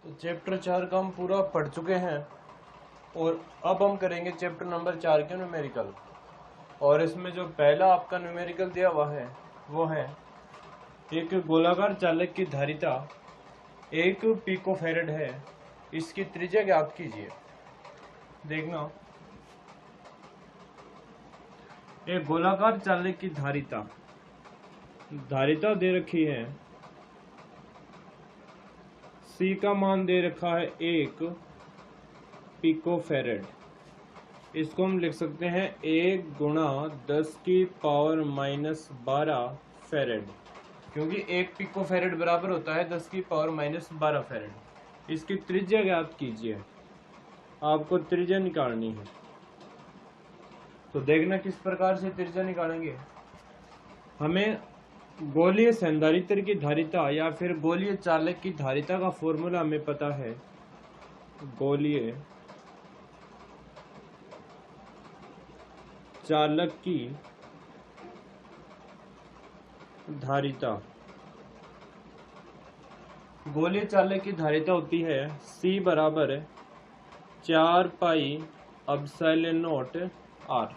तो चैप्टर 4 का हम पूरा पढ़ चुके हैं और अब हम करेंगे चैप्टर नंबर 4 के न्यूमेरिकल। और इसमें जो पहला आपका न्यूमेरिकल दिया हुआ है वो है एक गोलाकार चालक की धारिता 1 पिकोफैरेड है, इसकी त्रिज्या ज्ञात कीजिए। देखना, एक गोलाकार चालक की धारिता दे रखी है, C का मान दे रखा है 1 पिकोफैरेड। इसको हम लिख सकते हैं 1 गुणा 10 की पावर माइनस 12 फैरेड, क्योंकि 1 पिकोफैरेड बराबर होता है 10 की पावर माइनस 12 फैरेड। इसकी त्रिज्या ज्ञात कीजिए, आपको त्रिज्या निकालनी है। तो देखना किस प्रकार से त्रिज्या निकालेंगे। हमें गोलीय संधारित्र की धारिता या फिर गोलीय चालक की धारिता का फॉर्मूला हमें पता है। गोलीय चालक की धारिता, गोलीय चालक की धारिता होती है C बराबर 4 पाई एप्सिलॉन नॉट R।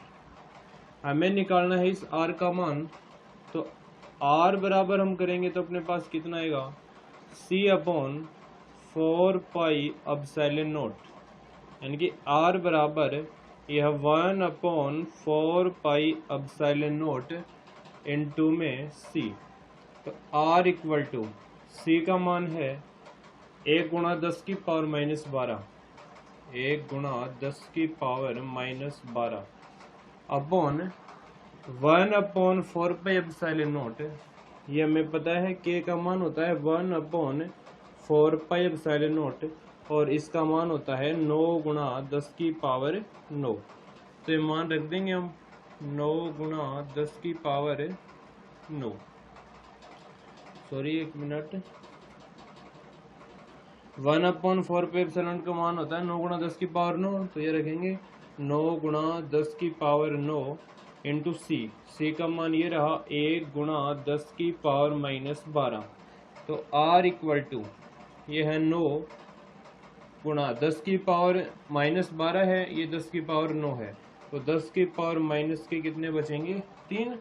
हमें निकालना है इस R का मान। तो R बराबर हम करेंगे तो अपने पास कितना आएगा, C upon 4 pi epsilon not, यानी कि R बराबर यह 1 upon 4 pi epsilon not into में C। तो R इक्वल टू C का मान है 1 गुणा 10 की पावर माइनस 12, 1 गुणा 10 की power minus 12 upon 1 upon 4 pi epsilon not. ये हमें पता है K का मान होता है 1 अपॉन 4 पाई एप्सिलॉन नॉट और इसका मान होता है 9 गुणा 10 की पावर 9। तो ये मान रख देंगे हम 9 गुणा 10 की power 9। Sorry, 1 minute. 1 upon 4 pi epsilon का मान होता है 9 गुणा 10 की पावर 9। तो ये रखेंगे 9 गुणा 10 की पावर 9 इंटू C का मान ये रहा 1 गुणा 10 की पावर माइनस 12। तो R इक्वल टू ये है 9 गुणा 10 की पावर माइनस 12 है, ये 10 की पावर 9 है। तो 10 की पावर माइनस के कितने बचेंगे, 3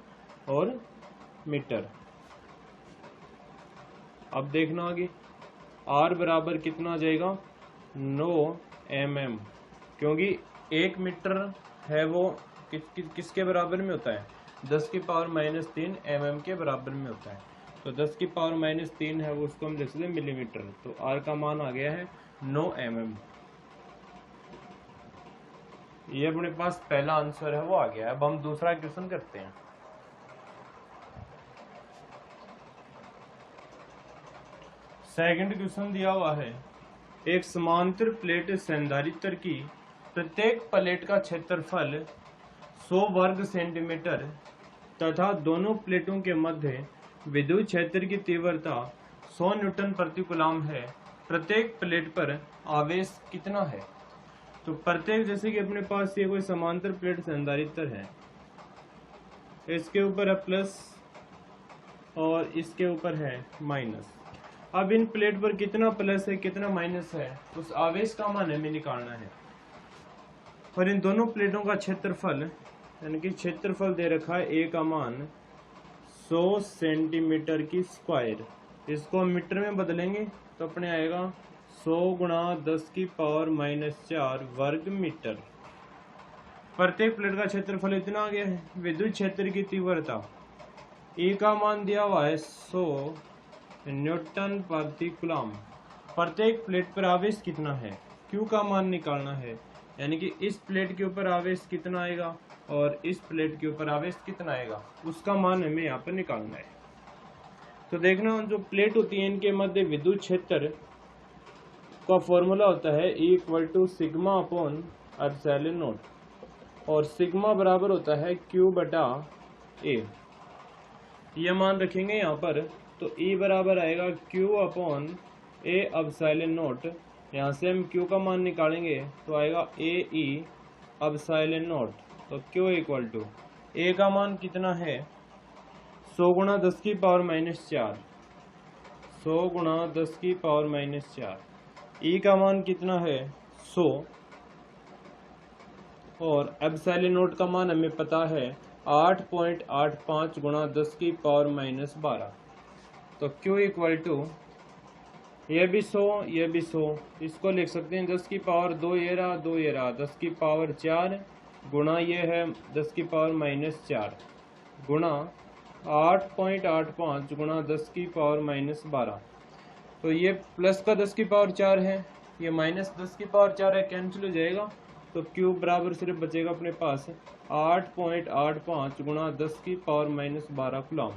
और मीटर। अब देखना आगे, R बराबर कितना आ जाएगा, 9 mm, क्योंकि 1 मीटर है वो किसके बराबर में होता है, 10 की पावर माइनस 3 mm के बराबर में होता है। तो 10 की पावर माइनस 3 है वो, उसको हम लिख सकते हैं मिलीमीटर। तो R का मान आ गया है 9 mm। ये अपने पास पहला आंसर है वो आ गया है। अब हम दूसरा क्वेश्चन करते हैं। सेकंड क्वेश्चन दिया हुआ है, एक समांतर प्लेट संधारित्र की प्रत्येक प्लेट का क्षेत्रफल 100 वर्ग सेंटीमीटर तथा दोनों प्लेटों के मध्य विद्युत क्षेत्र की तीव्रता 100 न्यूटन प्रति कूलम है। प्रत्येक प्लेट पर आवेश कितना है। तो प्रत्येक, जैसे कि अपने पास ये कोई समांतर प्लेट संधारित्र है, इसके ऊपर है प्लस और इसके ऊपर है माइनस। अब इन प्लेट पर कितना प्लस है कितना माइनस है, उस आवेश का मान हमें निकालना है। और इन दोनों प्लेटों का क्षेत्रफल, यानी कि क्षेत्रफल दे रखा है A का मान 100 सेंटीमीटर की स्क्वायर। इसको हम मीटर में बदलेंगे तो अपने आएगा 100 गुणा 10 की पावर माइनस 4 वर्ग मीटर। प्रत्येक प्लेट का क्षेत्रफल इतना आ गया है। विद्युत क्षेत्र की तीव्रता E का मान दिया हुआ है 100 न्यूटन प्रति कूलम। प्रत्येक प्लेट पर आवेश कितना है, Q का मान निकालना है, यानी कि इस प्लेट के ऊपर आवेश कितना आएगा और इस प्लेट के ऊपर आवेश कितना आएगा, उसका मान हमें यहाँ पर निकालना है। तो देखना, जो प्लेट होती है इनके मध्य विद्युत क्षेत्र का फॉर्मूला होता है E equal to sigma upon epsilon not, और सिग्मा बराबर होता है Q बटा A। ये मान रखेंगे यहाँ पर, तो E बराबर आएगा Q upon A epsilon not. यहाँ से हम Q का मान निकालेंगे तो आएगा AE एप्सिलॉन नॉट। तो Q इक्वल टू A का मान कितना है, 100 गुणा 10 की पावर माइनस 4, 100 गुणा 10 की पावर माइनस 4। ई का मान कितना है 100 और एप्सिलॉन नोट का मान हमें पता है 8.85 गुणा 10 की पावर माइनस 12। तो Q इक्वल टू ये भी 100 ये भी 100, इसको लिख सकते हैं 10 की पावर 2 ये रहा 2 ये रहा 10 की पावर 4 गुणा ये है 10 की पावर माइनस 4 गुणा 8.85 गुणा 10 की पावर माइनस 12। तो ये प्लस का 10 की पावर 4 है, ये माइनस 10 की पावर 4 है, कैंसिल हो जाएगा। तो Q बराबर सिर्फ बचेगा अपने पास 8.85 गुणा 10 की पावर माइनस 12 कूलम।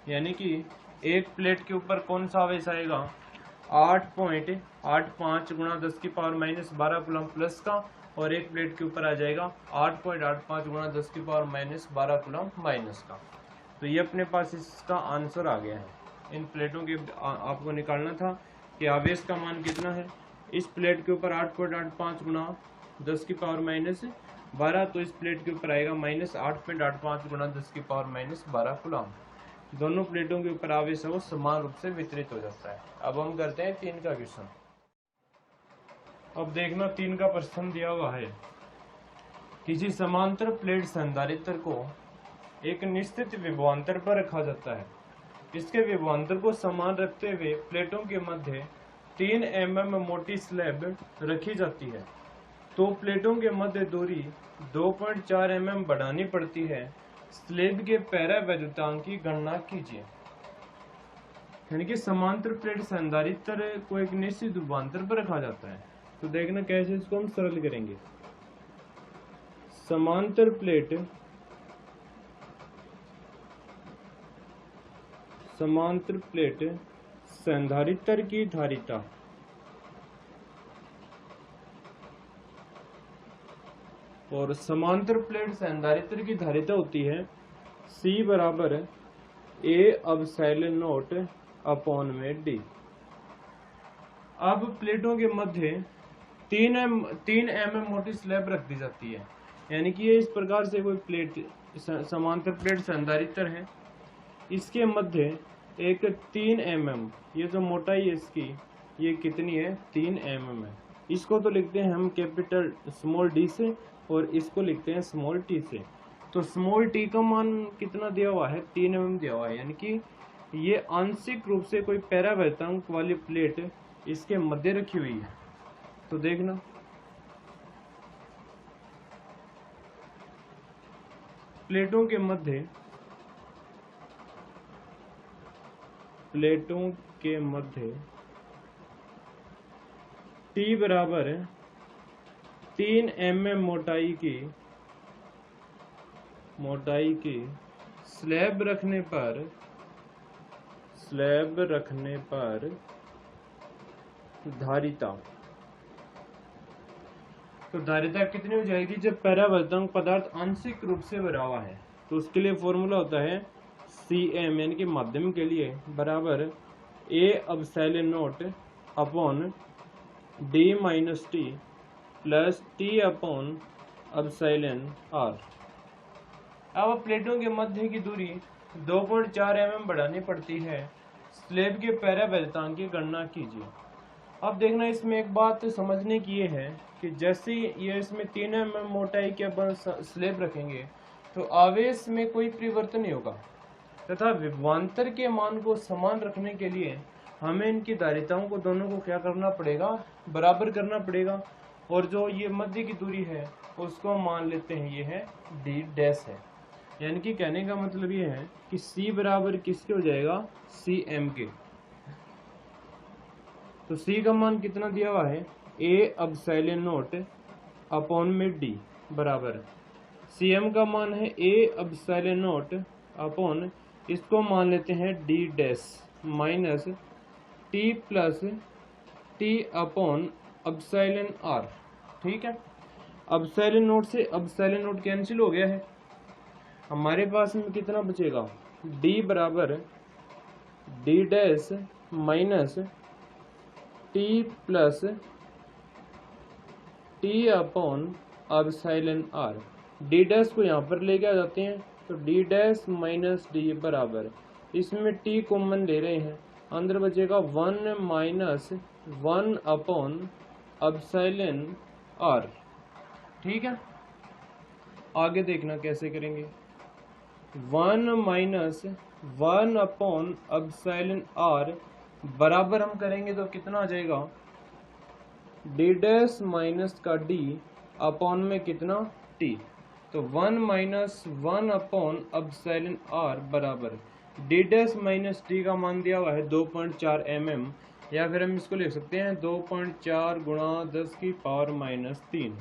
यानी कि एक प्लेट के ऊपर कौन सा आवेश आएगा 8.85 गुणा 10 की पावर माइनस 12 कूलम प्लस का, और एक प्लेट के ऊपर आ जाएगा 8.85 गुणा 10 की पावर माइनस 12 कूलम माइनस का। तो ये अपने पास इसका आंसर आ गया है। इन प्लेटों के आपको निकालना था कि आवेश का मान कितना है। इस प्लेट के ऊपर 8.85 गुणा 10 की पावर माइनस 12, तो इस प्लेट के ऊपर आएगा माइनस 8.85 गुणा 10 की पावर माइनस 12 कूलम। दोनों प्लेटों के ऊपर आवेश है वो समान रूप से वितरित हो जाता है। अब हम करते हैं 3 का क्वेश्चन। अब देखना 3 का प्रश्न दिया हुआ है, किसी समांतर प्लेट संधारित्र को एक निश्चित विभवांतर पर रखा जाता है। इसके विभवांतर को समान रखते हुए प्लेटों के मध्य 3 mm मोटी स्लैब रखी जाती है, तो प्लेटों के मध्य दूरी 2.4 mm बढ़ानी पड़ती है। स्लैब के पैरावैद्युतांक की गणना कीजिए। यानी कि समांतर प्लेट संधारित्र को एक निश्चित विभवांतर पर रखा जाता है। तो देखना कैसे इसको हम सरल करेंगे। समांतर प्लेट संधारित्र की धारिता और समांतर प्लेट संधारित्र की धारिता होती है C बराबर A एप्सिलॉन नॉट अपॉन में D। अब प्लेटों के मध्य 3 mm मोटी स्लैब रख दी जाती है। यानी कि ये इस प्रकार से कोई प्लेट समांतर प्लेट संधारित्र है, इसके मध्य एक 3 mm, ये जो मोटाई है इसकी ये कितनी है 3 mm है। इसको तो लिखते हैं हम कैपिटल स्मॉल d से और इसको लिखते हैं स्मॉल t से। तो स्मॉल t का मान कितना दिया हुआ है 3 mm दिया हुआ है। यानी कि ये आंशिक रूप से कोई पैरावैद्युतांक वाली प्लेट इसके मध्य रखी हुई है। तो देखना प्लेटों के मध्य T बराबर 3 mm मोटाई की स्लैब रखने पर धारिता। तो धारिता कितनी हो जाएगी जब पैरावैद्युतांक पदार्थ आंशिक रूप से भरा हुआ है। तो उसके लिए फॉर्मूला होता है Cm यानी कि माध्यम के लिए बराबर A epsilon not upon D minus T plus T upon epsilon R। अब प्लेटों के मध्य की दूरी 2.4 mm बढ़ानी पड़ती है। स्लैब के पैरावैद्युतांक की गणना कीजिए। अब देखना इसमें एक बात समझने की ये है कि जैसे ये इसमें 3 mm मोटाई के अपन स्लैब रखेंगे तो आवेश में कोई परिवर्तन नहीं होगा, तथा विभवांतर के मान को समान रखने के लिए हमें इनकी धारिताओं को दोनों को क्या करना पड़ेगा बराबर करना पड़ेगा। और जो ये मध्य की दूरी है उसको मान लेते हैं ये है d डैश है। यानी कि कहने का मतलब ये है कि C बराबर किसके हो जाएगा Cm के। तो C का मान कितना दिया हुआ है A एप्सिलॉन नॉट अपॉन में D बराबर Cm का मान है A एप्सिलॉन नॉट अपॉन इसको मान लेते हैं D dash minus T plus T upon epsilon R। ठीक है, एप्सिलॉन नॉट से एप्सिलॉन नॉट कैंसिल हो गया है। हमारे पास में कितना बचेगा D बराबर D dash minus T plus T upon epsilon R। D dash को यहाँ पर लेके आ जाते हैं तो D डैश माइनस D बराबर इसमें T कॉमन ले रहे हैं, अंदर बचेगा 1 माइनस 1/εr। ठीक है, आगे देखना कैसे करेंगे। 1 माइनस 1/εr बराबर हम करेंगे तो कितना आ जाएगा, डी डैश माइनस का डी अपॉन में कितना टी। तो 1 माइनस 1/εr बराबर डी डैश माइनस टी का मान दिया हुआ है 2.4 mm, या फिर हम इसको लिख सकते हैं 2.4 गुणा 10 की पावर माइनस 3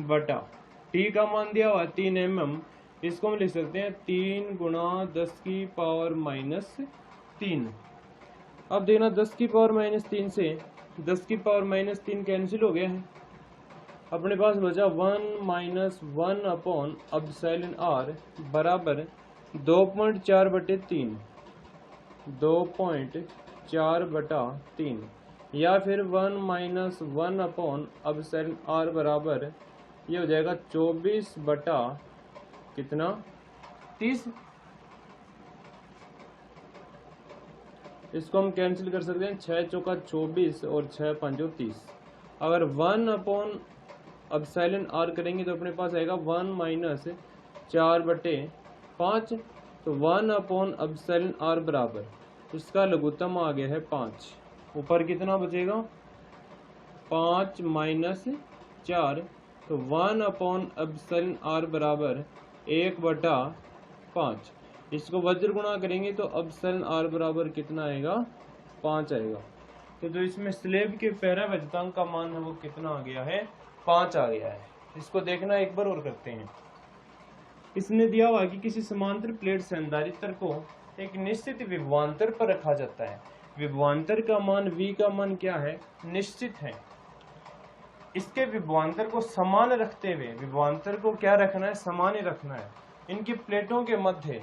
बटा टी का मान दिया हुआ है 3 mm, इसको हम लिख सकते हैं 3 गुणा 10 की पावर माइनस 3। अब देखना 10 की पावर माइनस 3 से 10 की पावर माइनस 3 कैंसिल हो गया है, अपने पास बचा 1 माइनस 1/εr बराबर 2.4 बटे 3, 2.4 बटा 3, या फिर 1 माइनस 1/εr बराबर ये हो जाएगा 24 बटा कितना 30। इसको हम कैंसिल कर सकते हैं, 6 चौका 24 और 6 पंजो 30। अगर 1/εr करेंगे तो अपने पास आएगा 1 माइनस 4 बटे 5, तो 1/εr बराबर इसका लघुत्तम आ गया है 5। ऊपर कितना बचेगा 5 माइनस 4, तो 1/εr बराबर 1/5। इसको वज्र गुणा करेंगे तो εr बराबर कितना आएगा 5 आएगा। तो जो इसमें स्लेब के पैरावृत्तांक का मान है वो कितना आ गया है 5 आ गया है। इसको देखना एक बार और करते हैं। इसने दिया हुआ कि किसी समांतर प्लेट संधारित्र को एक निश्चित विभवांतर पर रखा जाता है। विभवांतर का मान v का मान क्या है, निश्चित है। इसके विभवांतर को समान रखते हुए, विभवांतर को क्या रखना है, समान ही रखना है। इनकी प्लेटों के मध्य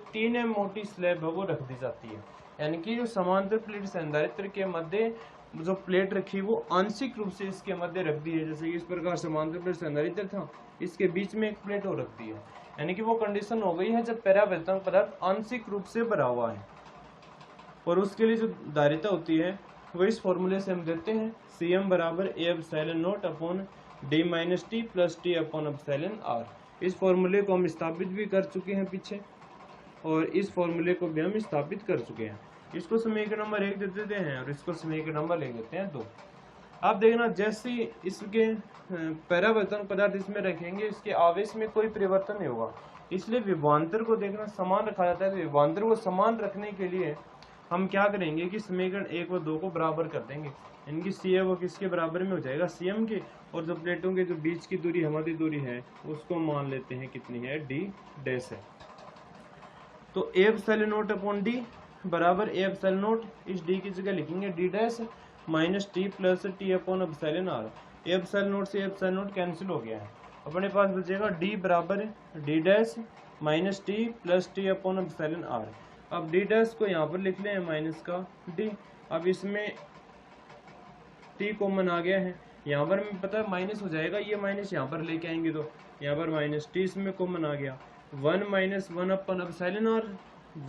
3 mm मोटी स्लैब है वो रख दी जाती है, यानी कि जो समांतर प्लेट संधारित्र के मध्य जो प्लेट रखी वो आंशिक रूप से इसके मध्य रख दी है। जैसे कि इस प्रकार समांतर प्लेट संधारित्र था, इसके बीच में एक प्लेट और रख दी है, यानी कि वो कंडीशन हो गई है जब पैरावृत्तांक पदार्थ आंशिक रूप से भरा हुआ है। और उसके लिए जो धारिता होती है वो इस फॉर्मूले से हम देते हैं, Cm बराबर A/0 upon d minus T plus T upon εr। इस फॉर्मूले को हम स्थापित भी कर चुके हैं पीछे, और इस फॉर्मूले को भी हम स्थापित कर चुके हैं। इसको समीकरण नंबर 1 दे देते हैं और इसको समीकरण नंबर ले लेते हैं 2। आप देखना जैसे इसके पैरावृत्तांक पदार्थ इसमें रखेंगे, इसके आवेश में कोई परिवर्तन नहीं होगा, इसलिए विभवांतर को देखना समान रखा जाता है। तो विभवांतर को समान रखने के लिए हम क्या करेंगे कि समीकरण 1 और 2 को बराबर कर देंगे। इनकी सी है वो किसके बराबर में हो जाएगा, Cm के, और जो प्लेटों के जो बीच की दूरी हमारी दूरी है उसको मान लेते हैं कितनी है, d डैश है। तो A/0 अपॉन d बराबर A/0, इस d की जगह लिखेंगे d dash minus T plus T upon εr। A/0 से A/0 कैंसिल हो गया है, अपने पास बचेगा d बराबर d dash minus T plus T upon εr। अब d डैश को यहाँ पर लिख लें माइनस का d। अब इसमें t कॉमन आ गया है, यहाँ पर हमें पता है माइनस हो जाएगा, ये माइनस यहाँ पर लेके आएंगे तो यहाँ पर माइनस t इसमें कॉमन आ गया। 1 minus 1/εr,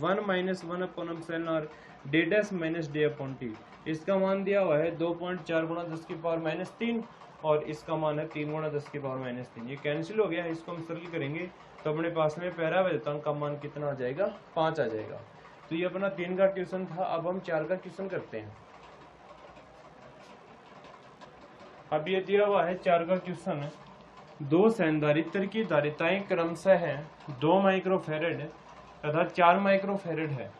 1 minus 1/εr d dash minus d upon T. इसका मान दिया हुआ है 2.4 गुणा 10 की पावर माइनस 3, और इसका मान है 3 गुणा 10 की पावर माइनस 3। ये कैंसिल हो गया है, इसको हम सरल करेंगे तो अपने पास में पैरावृत्तांक का मान कितना आ जाएगा, 5 आ जाएगा। तो ये अपना 3 का क्वेश्चन था। अब हम 4 का क्वेश्चन करते हैं। अब ये दिया हुआ है 4 का क्वेश्चन, 2 संधारित्र की धारिताएं क्रमशः है 2 माइक्रोफैरड तथा 4 माइक्रोफैरड है।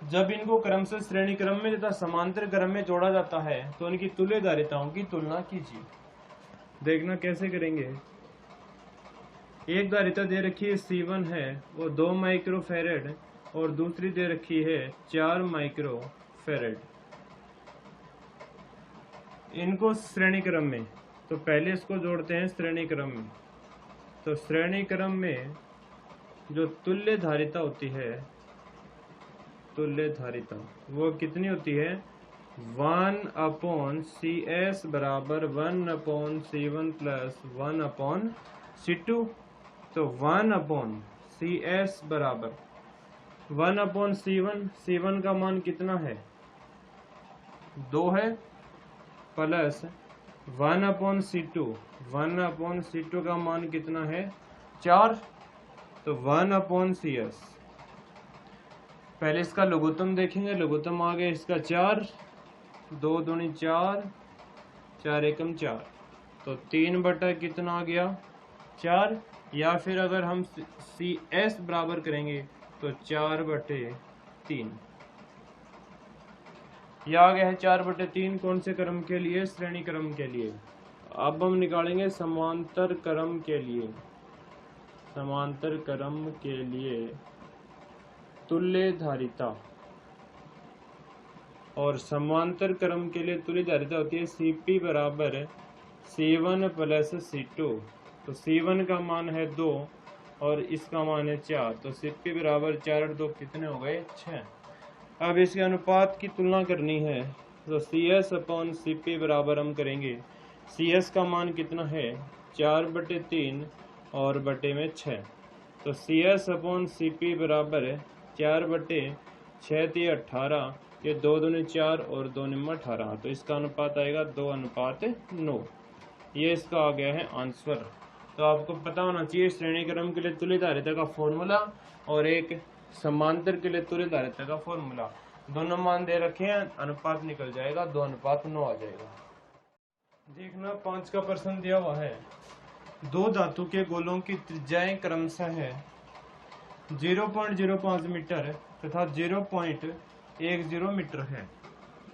जब इनको क्रमशः श्रेणी क्रम में तथा समांतर क्रम में जोड़ा जाता है तो इनकी तुल्य धारिताओं की तुलना कीजिए। देखना कैसे करेंगे। एक धारिता दे रखी है C1 है वो 2 माइक्रोफैरड, और दूसरी दे रखी है 4 माइक्रोफैरड। इनको श्रेणी क्रम में, तो पहले इसको जोड़ते हैं श्रेणी क्रम में। तो श्रेणी क्रम में जो तुल्य धारिता होती है, तुल्य धारिता वो कितनी होती है, 1/CS बराबर 1/C1 प्लस 1/C2। तो 1/CS बराबर 1/C1, C1 का मान कितना है 2 है प्लस 1/C2। 1/C2 का मान कितना है 4, तो 1/CS। पहले इसका लघुत्तम देखेंगे, लघुत्तम आ गया इसका 4, 2 दूनी 4, 4 एकम 4, तो 3 बटा कितना आ गया 4, या फिर अगर हम CS बराबर करेंगे तो 4/3। यह आ गया है 4/3 कौन से क्रम के लिए, श्रेणी क्रम के लिए। अब हम निकालेंगे समांतर क्रम के लिए। समांतर क्रम के लिए तुल्य धारिता, और समांतर क्रम के लिए तुल्य धारिता होती है Cp बराबर C1 प्लस C2। तो C1 का मान है 2 और इसका मान है 4, तो Cp बराबर 4 और 2 कितने हो गए 6। अब इसके अनुपात की तुलना करनी है, तो CS/Cp बराबर हम करेंगे, CS का मान कितना है 4/3 और बटे में 6, तो CS/Cp बराबर 4/6 तो 18, ये 2 दूनी 4 और 2 निम्न 18, तो इसका अनुपात आएगा 2:9। ये इसका आ गया है आंसर। तो आपको पता होना चाहिए श्रेणी क्रम के लिए तुल्य धारिता का फॉर्मूला और एक समांतर के लिए तुल्य धारिता का फॉर्मूला। दोनों मान दे रखे हैं, अनुपात निकल जाएगा, 2:9 आ जाएगा। देखना 5 का प्रश्न दिया हुआ है, दो धातु के गोलों की त्रिज्याएं क्रमशः है 0.05 मीटर तथा 0.10 मीटर है।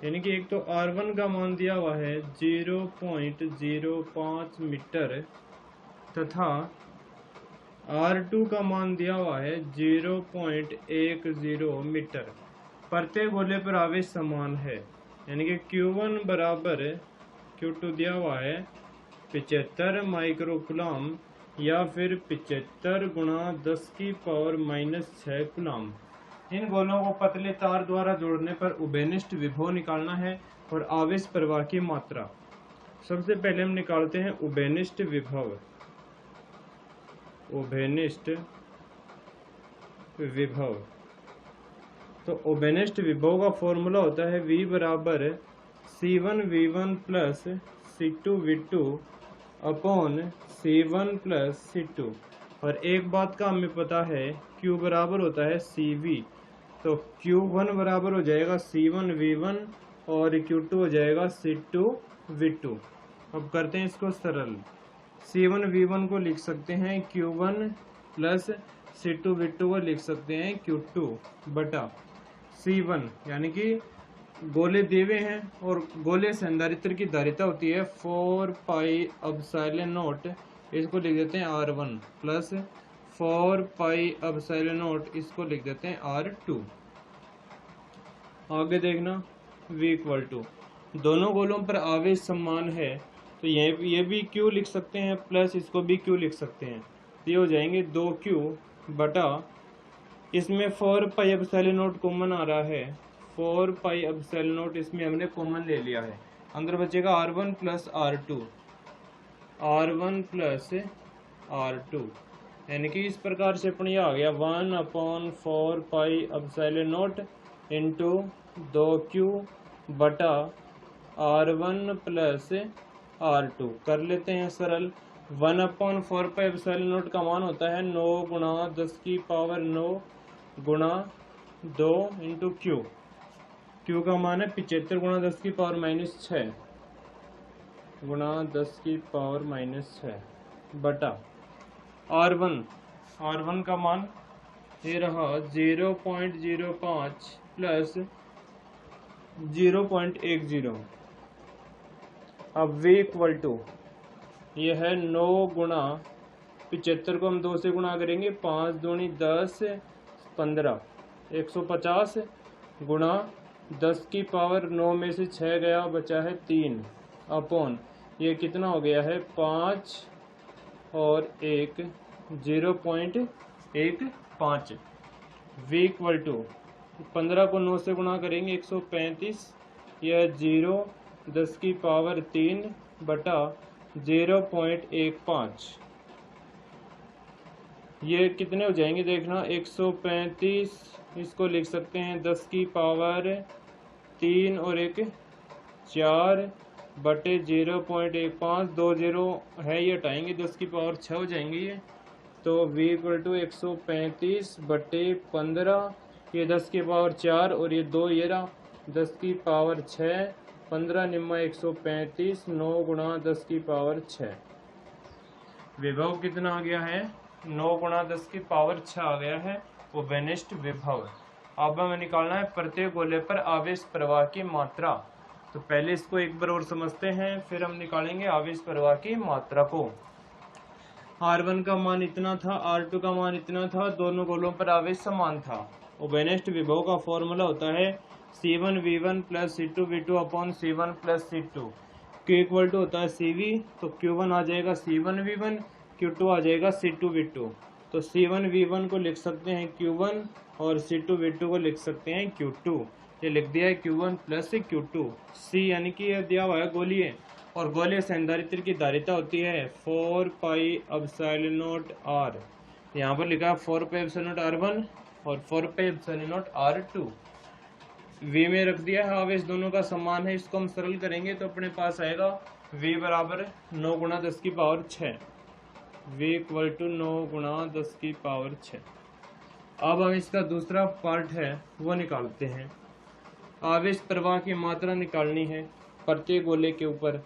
यानी कि एक तो R1 का मान दिया हुआ है 0.05 मीटर तथा R2 का मान दिया हुआ है 0.10 मीटर। प्रत्येक गोले पर आवेश समान है, यानी कि Q1 बराबर Q2 दिया हुआ है 75 माइक्रोकूलम या फिर 75 × 10⁻⁻⁶ कूलम। इन गोलों को पतले तार द्वारा जोड़ने पर उभयनिष्ठ विभव निकालना है और आवेश प्रवाह की मात्रा। सबसे पहले हम निकालते हैं उभयनिष्ठ विभव। उभयनिष्ठ विभव, तो उभयनिष्ठ विभव का फॉर्मूला होता है V बराबर C1V1 plus C2V2 upon C1 plus C2। और एक बात का हमें पता है Q बराबर होता है CV, तो Q1 बराबर हो जाएगा C1V1 और Q2 हो जाएगा C2V2। अब करते हैं इसको सरल, C1V1 को लिख सकते हैं Q1 प्लस C2V2 को लिख सकते हैं Q2 बटा C1, यानी कि गोले दिए हैं और गोले संधारित्र की धारिता होती है 4πε0, इसको लिख देते हैं R1 प्लस 4πε0, इसको लिख देते हैं R2। आगे देखना V इक्वल टू, दोनों गोलों पर आवेश समान है, तो ये भी Q लिख सकते हैं प्लस इसको भी Q लिख सकते हैं, ये हो जाएंगे 2Q बटा, इसमें 4πε0 कॉमन आ रहा है, 4πε0 इसमें हमने कॉमन ले लिया है, अंदर बचेगा R1 plus R2, R1 plus R2, यानी कि इस प्रकार से अपने आ गया 1/4πε0 इंटू 2Q बटा R1 प्लस R2। कर लेते हैं सरल, 1/4πε0 का मान होता है 9 × 10⁻9 गुणा 2 इंटू Q। Q का मान है 75 × 10⁻⁻6 गुणा 10⁻⁻6 बटा R1 का मान ये रहा 0.05 प्लस 0.10। अब V इक्वल टू, ये है 9 गुणा 75 को हम 2 से गुणा करेंगे, 5 दूनी 10 15 150 गुणा 10⁻9 में से 6 गया, बचा है 3 अपॉन ये कितना हो गया है 5 और 1 0.15। V इक्वल टू 15 को 9 से गुणा करेंगे 135, यह 0.10⁻3 बटा 0.15। ये कितने हो जाएंगे देखना, 135 इसको लिख सकते हैं 10⁻3 और 1 4 बटे 0.15, 2 जीरो है ये हटाएंगे 10 की पावर 6 हो जाएंगे ये। तो v इक्वल टू 135 बटे 15, ये 10 की पावर 4 और ये 2 ये रहा 10 की पावर 6, 15 निम्मा 135, 9 गुणा 10 की पावर 6। विभव कितना आ गया है? 9 गुणा 10 की पावर 6 आ गया है वो विनिष्ट विभव। अब हमें निकालना है प्रत्येक गोले पर आवेश प्रवाह की मात्रा। तो पहले इसको एक बार और समझते हैं, फिर हम निकालेंगे आवेश प्रवाह की मात्रा को। R1 का मान इतना था, R2 का मान इतना था, दोनों गोलों पर आवेश समान था। और विनिष्ट विभव का फॉर्मूला होता है C1V1 plus C2V2 upon C1 plus C2। Q equal to होता है CV, तो Q1 आ जाएगा C1V1, Q2 आ जाएगा C2V2। तो C1V1 को लिख सकते हैं Q1 और C2V2 को लिख सकते हैं Q2। ये लिख दिया है Q1 प्लस Q2। C यानी कि यह दिया हुआ है गोलीय, और गोलीय संधारित्र की धारिता होती है 4 पाई एप्सिलॉन नॉट R। यहाँ पर लिखा है 4 पाई एप्सिलॉन नॉट R1 और 4 pi epsilon not R2। V में रख दिया है, आवेश दोनों का समान है, इसको हम सरल करेंगे तो अपने पास आएगा V बराबर 9 गुणा 10 की पावर 6। V इक्वल टू 9 गुणा 10 की पावर 6। अब हम इसका दूसरा पार्ट है वो निकालते हैं। आवेश प्रवाह की मात्रा निकालनी है प्रत्येक गोले के ऊपर।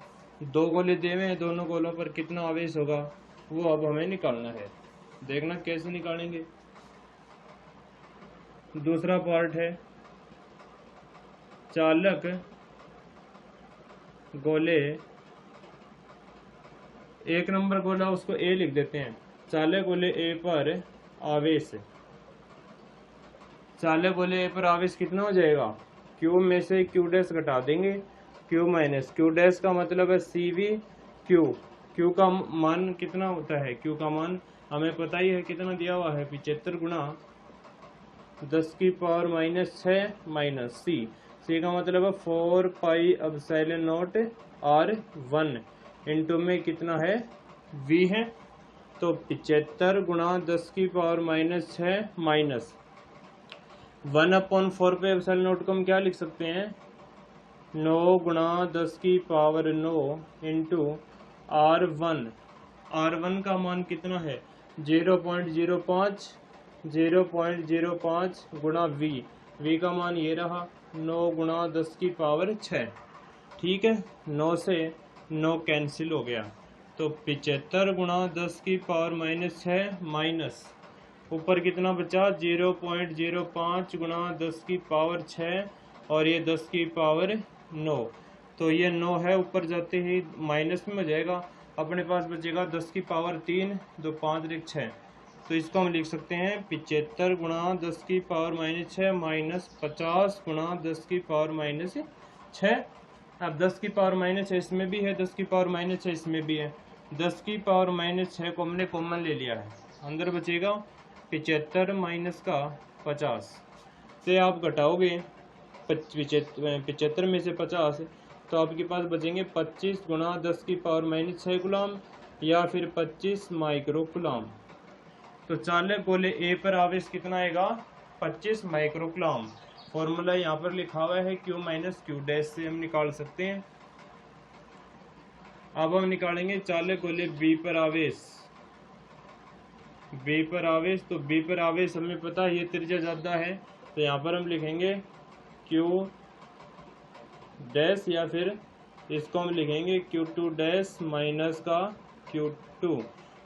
2 गोले दिए हुए हैं, दोनों गोलों पर कितना आवेश होगा वो अब हमें निकालना है। देखना कैसे निकालेंगे। दूसरा पार्ट है चालक गोले, एक नंबर गोला उसको A लिख देते हैं। चालक गोले A पर आवेश, चालक गोले A पर आवेश कितना हो जाएगा? Q में से Q डैश घटा देंगे, Q माइनस Q डैश का मतलब है CV Q। Q का मान कितना होता है? Q का मान हमें पता ही है कितना दिया हुआ है, 75 गुणा 10 की पावर माइनस 6 माइनस C का मतलब है 4 pi epsilon not R1 into में कितना है? V है। तो 75 गुणा 10 की पावर माइनस 6 माइनस 1/4 पे एप्सिलॉन नॉट को हम क्या लिख सकते हैं? 9 गुणा 10 की पावर 9 इंटू R1। R1 का मान कितना है? 0.05 गुणा V का मान ये रहा 9 गुणा 10 की पावर 6। ठीक है, 9 से 9 कैंसिल हो गया, तो 75 गुणा 10 की पावर माइनस 6 माइनस ऊपर कितना बचा? 0.05 गुणा 10 की पावर 6 और ये 10 की पावर 9। तो ये 9 है, ऊपर जाते ही माइनस में हो जाएगा, अपने पास बचेगा 10 की पावर 3, 2 5 6। तो इसको हम लिख सकते हैं 75 गुणा 10 की पावर माइनस 6 माइनस 50 गुणा 10 की पावर माइनस 6। अब 10 की पावर माइनस 6 इसमें भी है, 10 की पावर माइनस 6 इसमें भी है। 10 की पावर माइनस 6 को हमने कॉमन ले लिया है, अंदर बचेगा 75 माइनस का 50 से आप घटाओगे 75 में से 50, तो आपके पास बचेंगे 25 गुणा 10 की पावर माइनस 6 गुलाम या फिर 25 माइक्रो कुलाम। तो चालक गोले A पर आवेश कितना आएगा? 25 माइक्रो कुलाम। फॉर्मूला यहाँ पर लिखा हुआ है Q माइनस Q डैश से हम निकाल सकते हैं। अब हम निकालेंगे चालक गोले B पर आवेश। B पर आवेश, तो B पर आवेश हमें पता है ये त्रिज्या ज्यादा है, तो यहाँ पर हम लिखेंगे Q डैश या फिर इसको हम लिखेंगे Q2 डैश माइनस का Q2।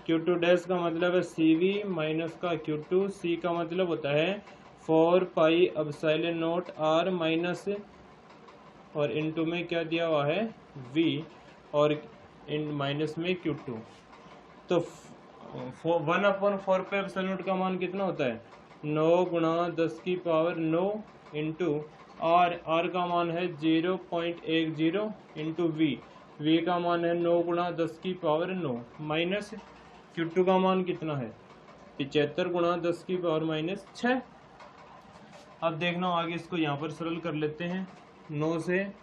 Q2 डैश का मतलब है CV माइनस का Q2। C का मतलब होता है 4 pi epsilon not R minus और इनटू में क्या दिया हुआ है? V और इन माइनस में Q2। तो 1/4 पे एप्सिलॉन नॉट का मान कितना होता है? 9 गुणा 10 की पावर 9 इंटू R का मान है 0.10 इंटू V का मान है 9 गुणा 10 की पावर 9 माइनस Q2 का मान कितना है? 75 गुणा 10 की पावर माइनस 6। अब देखना आगे इसको यहाँ पर सरल कर लेते हैं। 9 से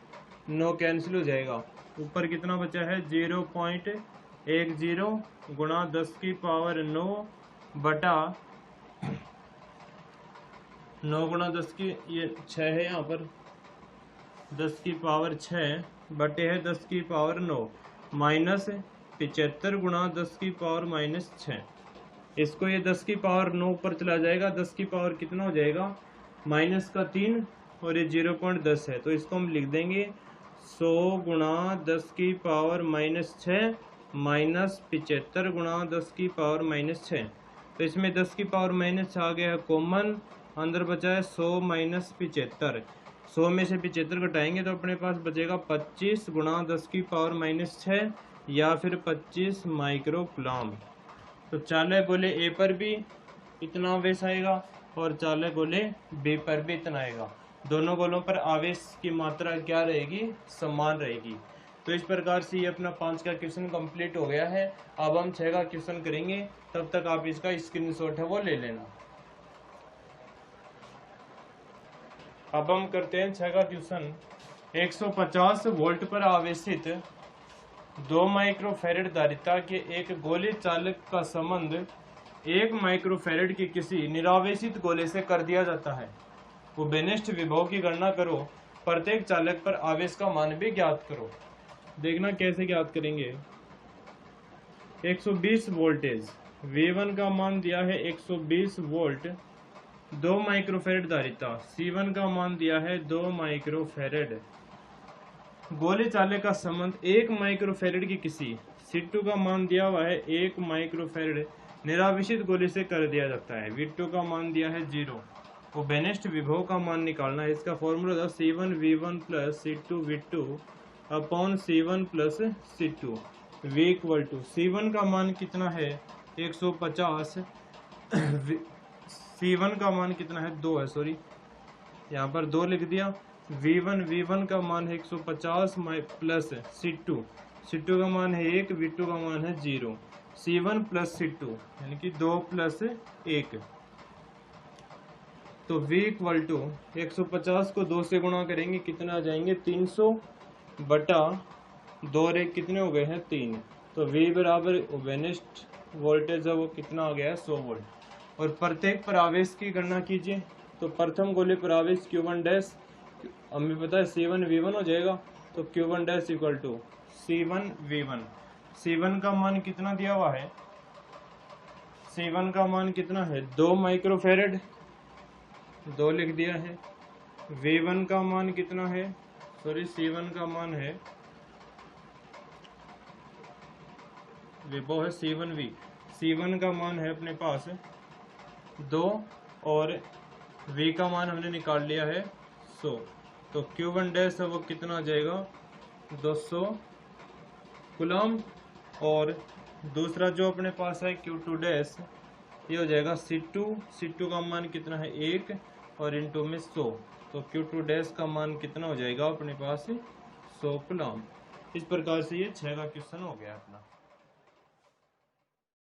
9 कैंसिल हो जाएगा, ऊपर कितना बचा है? 0.10 गुणा 10 की पावर 9 बटा 9 गुणा 10 की ये 6 है यहाँ पर, 10 की पावर 6 बटे है 10 की पावर 9 माइनस 75 गुणा 10 की पावर माइनस 6। इसको ये 10 की पावर 9 पर चला जाएगा, 10 की पावर कितना हो जाएगा माइनस का 3 और ये 0.10 है, तो इसको हम लिख देंगे 100 गुणा 10 की पावर माइनस 6 माइनस 75 गुणा 10 की पावर माइनस 6। तो इसमें 10 की पावर माइनस 6 आ गया है कॉमन, अंदर बचा है 100 माइनस 75। 100 में से 75 घटाएंगे तो अपने पास बचेगा 25 गुणा 10 की पावर माइनस 6 या फिर 25 माइक्रो कूलम। तो चालक गोले ए पर भी इतना आवेश आएगा और चालक गोले बी पर भी इतना आएगा। दोनों गोलों पर आवेश की मात्रा क्या रहेगी, समान रहेगी। तो इस प्रकार से ये अपना 5 का क्वेश्चन कंप्लीट हो गया है। अब हम 6 का क्वेश्चन करेंगे, तब तक आप इसका स्क्रीनशॉट है वो ले लेना। अब हम करते हैं 6 का क्वेश्चन। 150 वोल्ट पर आवेशित 2 माइक्रोफैरड धारिता के एक गोले चालक का संबंध 1 माइक्रोफैरड के किसी निरावेशित गोले से कर दिया जाता है। वो बेनिष्ठ विभव की गणना करो, प्रत्येक चालक पर आवेश का मान भी ज्ञात करो। देखना कैसे ज्ञात करेंगे। 120 वोल्टेज, V1 का मान दिया है 120 वोल्ट, 2 माइक्रोफैरड धारिता, C1 का मान दिया है 2 माइक्रोफैरड। गोले चालक का संबंध 1 माइक्रोफैरड की किसी C2 का मान दिया हुआ है 1 माइक्रोफैरड निरावेशित गोले से कर दिया जाता है। V2 का मान दिया है 0। वो बेनिष्ठ विभव का मान निकालना है। इसका फॉर्मूला था C1V1 plus C2V2 upon C1 plus C2। V equal to C1 का मान कितना है 150, C1 का मान कितना है 2 है, सॉरी यहाँ पर 2 लिख दिया। V1 का मान है 150 प्लस C2 का मान है 1, V2 का मान है 0। C1 प्लस C2 यानी कि 2 प्लस 1। तो V इक्वल टू 150 को 2 से गुणा करेंगे कितना आ जाएंगे 300 बटा 2 रे कितने हो गए हैं 3। तो V बराबर बेनिष्ठ वोल्टेज है वो कितना आ गया है 100 वोल्ट। और प्रत्येक पर आवेश की गणना कीजिए। तो प्रथम गोले पर आवेश Q1 डैश हमें पता है C1V1 हो जाएगा, तो Q1 dash equal to C1V1। C1 का मान कितना दिया हुआ है, C1 का मान कितना है 2 माइक्रोफैरड, 2 लिख दिया है। V1 का मान कितना है, सॉरी C1 का मान है वो है C1V। C1 का मान है अपने पास 2 और V का मान हमने निकाल लिया है 100। तो Q1 डैश है वो कितना आ जाएगा 200 कूलम। और दूसरा जो अपने पास है Q2 डैश ये हो जाएगा C2 का मान कितना है 1 और इंटू में 100। तो Q2 डैश का मान कितना हो जाएगा अपने पास 100 कूलम। इस प्रकार से ये 6 का क्वेश्चन हो गया अपना।